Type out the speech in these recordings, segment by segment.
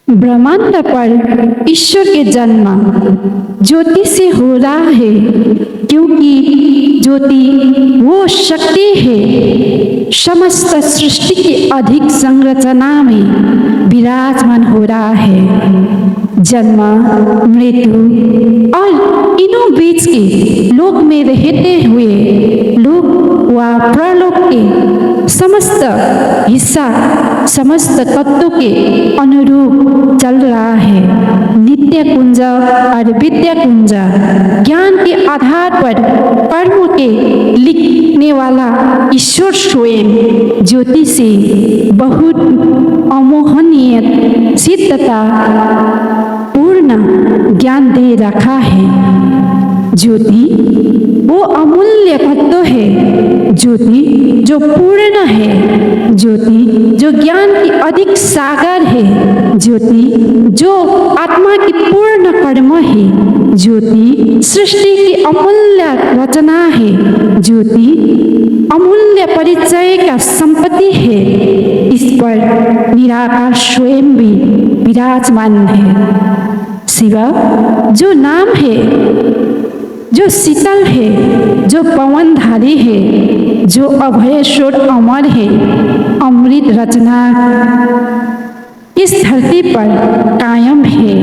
ब्रह्मांड पर ईश्वर के जन्म ज्योति से हो रहा है, क्योंकि ज्योति वो शक्ति है समस्त सृष्टि की अधिक संरचना में विराजमान हो रहा है। जन्म, मृत्यु और इनों बीच के लोक में रहते हुए लोक व प्रलोक के समस्त हिस्सा समस्त तत्वों के अनुरूप चल रहा है। नित्य कुंज और विद्या कुंज ज्ञान के आधार पर कर्म के लिखने वाला ईश्वर स्वयं ज्योति से बहुत अमोहनीय सिद्धता पूर्ण ज्ञान दे रखा है। ज्योति वो अमूल्य तत्व है, ज्योति जो पूर्ण है, ज्योति जो ज्ञान की अधिक सागर है, ज्योति जो आत्मा की पूर्ण कर्म है, ज्योति सृष्टि की अमूल्य रचना है, ज्योति अमूल्य परिचय का संपत्ति है। इस पर निराकार स्वयं भी विराजमान है। शिव जो नाम है, जो शीतल है, जो पवनधारी है, जो अभयेश्वर अमर है, अमृत रचना इस धरती पर कायम है।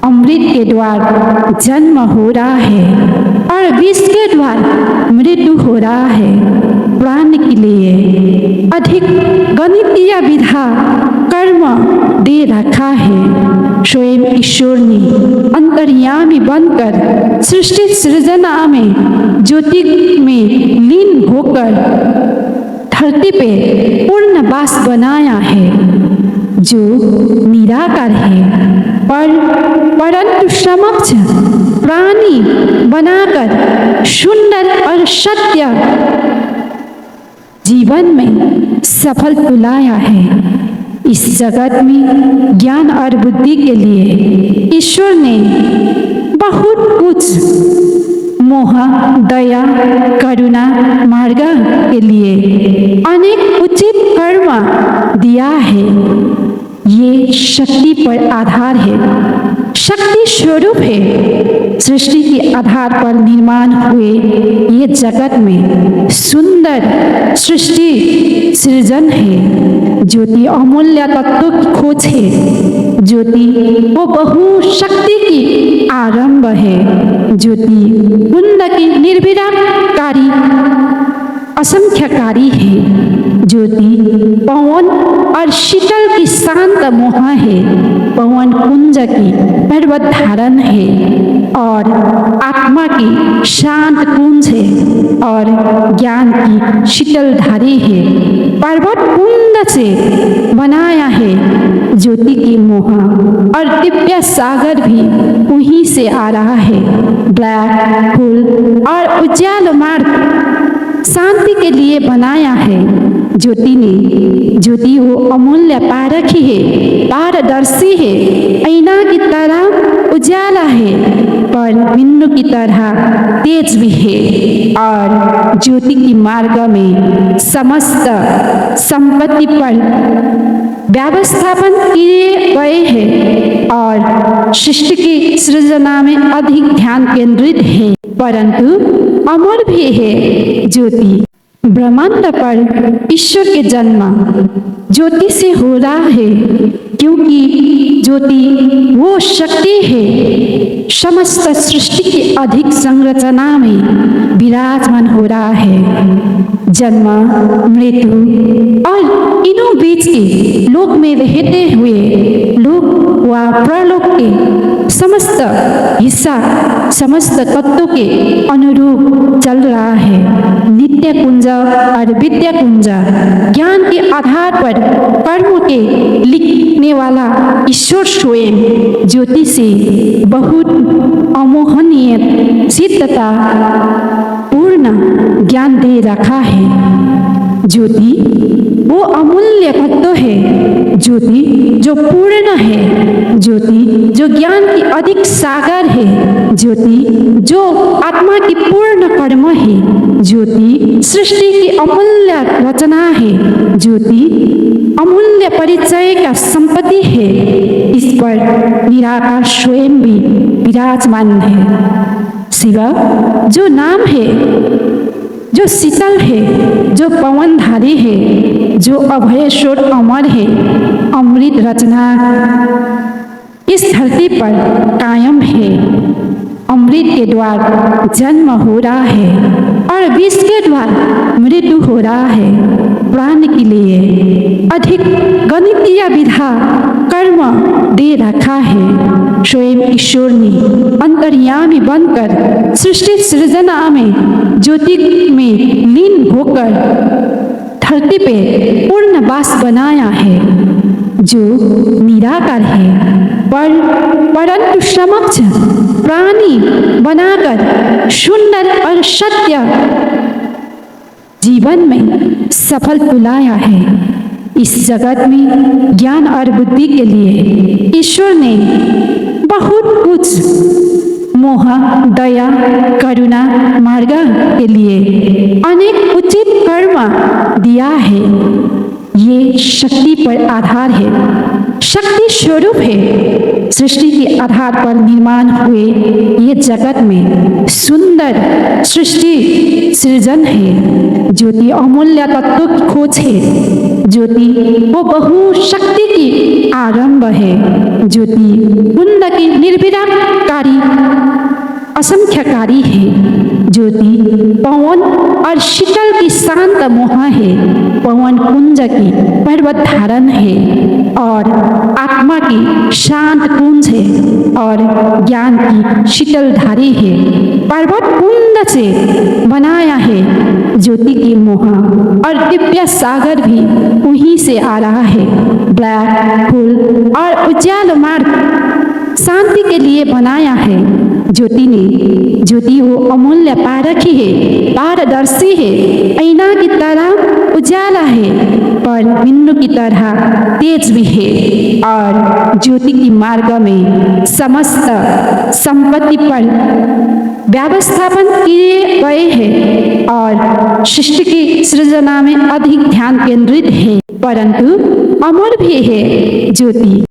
अमृत के द्वार जन्म हो रहा है और विष के द्वार मृत्यु हो रहा है। प्राण के लिए अधिक गणितीय विधा कर्म दे रखा है। स्वयं ईश्वर ने अंतर्यामी बनकर सृष्टि सृजना में ज्योति में लीन होकर धरती पे पूर्ण वास बनाया है, जो निराकार है। परंतु समक्ष प्राणी बनाकर सुंदर और सत्य जीवन में सफल तुलाया है। इस जगत में ज्ञान और बुद्धि के लिए ईश्वर ने बहुत कुछ मोह, दया, करुणा मार्ग के लिए अनेक उचित कर्म दिया है। ये शक्ति पर आधार है, शक्ति स्वरूप है। सृष्टि के आधार पर निर्माण हुए ये जगत में सुंदर सृष्टि सृजन है। ज्योति अमूल्य तत्व की खोज है। ज्योति वो बहुशक्ति की आरंभ है। ज्योति कुंड की निर्विराटकारी असंख्यकारी है। ज्योति पवन और शीतल की शांत मोह है। पवन कुंज की पर्वत धारण है और आत्मा की शांत कुंज है और ज्ञान की शीतल धारी है। पर्वत कुंड से बनाया है। ज्योति की मोह और दिव्य सागर भी वहीं से आ रहा है। ब्लैक होल और उज्ज्वल मार्ग शांति के लिए बनाया है। ज्योति वो अमूल्य पारखी है, पारदर्शी है, ऐना की तरह उजाला है, पर बिंदु की तरह तेज भी है। और ज्योति की मार्ग में समस्त संपत्ति पर व्यवस्थापन किए गए हैं और सृष्टि की सृजना में अधिक ध्यान केंद्रित है, परंतु अमर भी है। ज्योति ब्रह्मांड पर ईश्वर के जन्म ज्योति से हो रहा है, क्योंकि ज्योति वो शक्ति है समस्त सृष्टि की अधिक संरचना में विराजमान हो रहा है। जन्म, मृत्यु और इनों बीच के लोक में रहते हुए लोक व प्रलोक के समस्त हिस्सा समस्त तत्वों के अनुरूप चल रहा है। नित्य कुंज और विद्या कुंज ज्ञान के आधार पर कर्म के लिखने वाला ईश्वर स्वयं ज्योति से बहुत अमोहनीय सिद्धता पूर्ण ज्ञान दे रखा है। ज्योति वो अमूल्य तत्व है। ज्योति जो पूर्ण है, ज्योति जो ज्ञान की अधिक सागर है, ज्योति जो आत्मा की पूर्ण कर्म है, ज्योति सृष्टि की अमूल्य रचना है, ज्योति अमूल्य परिचय का संपत्ति है। इस पर निराकार स्वयं भी विराजमान है। शिव जो नाम है, जो शीतल है, जो पवनधारी है, जो अभयेश्वर अमर है, अमृत रचना इस धरती पर कायम है। अमृत के द्वार जन्म हो रहा है और विष के द्वार मृत्यु हो रहा है। प्राण के लिए अधिक गणितीय विधा कर्म दे रखा है। स्वयं ईश्वर ने अंतर्यामी बनकर सृष्टि सृजना में ज्योति में लीन होकर धरती पे पूर्ण वास बनाया है, जो निराकार है, परंतु समक्ष प्राणी बनाकर सुंदर और सत्य जीवन में सफल तुलाया है। इस जगत में ज्ञान और बुद्धि के लिए ईश्वर ने बहुत कुछ मोह, दया, करुणा मार्ग के लिए अनेक उचित कर्म दिया है। ये शक्ति पर आधार है, शक्ति स्वरूप है। सृष्टि के आधार पर निर्माण हुए ये जगत में सुंदर सृष्टि सृजन है। ज्योति अमूल्य तत्व की खोज है। ज्योति वो बहुशक्ति की आरंभ है। ज्योति कुंद की निर्विरामकारी असंख्यकारी है। ज्योति पवन और शीतल की शांत मोह है। पवन कुंज की पर्वत धारण है और आत्मा की शांत कुंज है और ज्ञान की शीतल धारी है। पर्वत कुंद से बनाया है ज्योति की मोह और दिव्य सागर भी वहीं से आ रहा है। ब्लैक होल और उज्ज्वल मार्ग शांति के लिए बनाया है ज्योति ने। ज्योति वो अमूल्य पारखी है, पारदर्शी है, ऐना की तरह उजाला है, पर बिंदु की तरह तेज भी है। और ज्योति की मार्ग में समस्त संपत्ति पर व्यवस्थापन किए गए हैं और सृष्टि की सृजना में अधिक ध्यान केंद्रित है, परंतु अमर भी है ज्योति।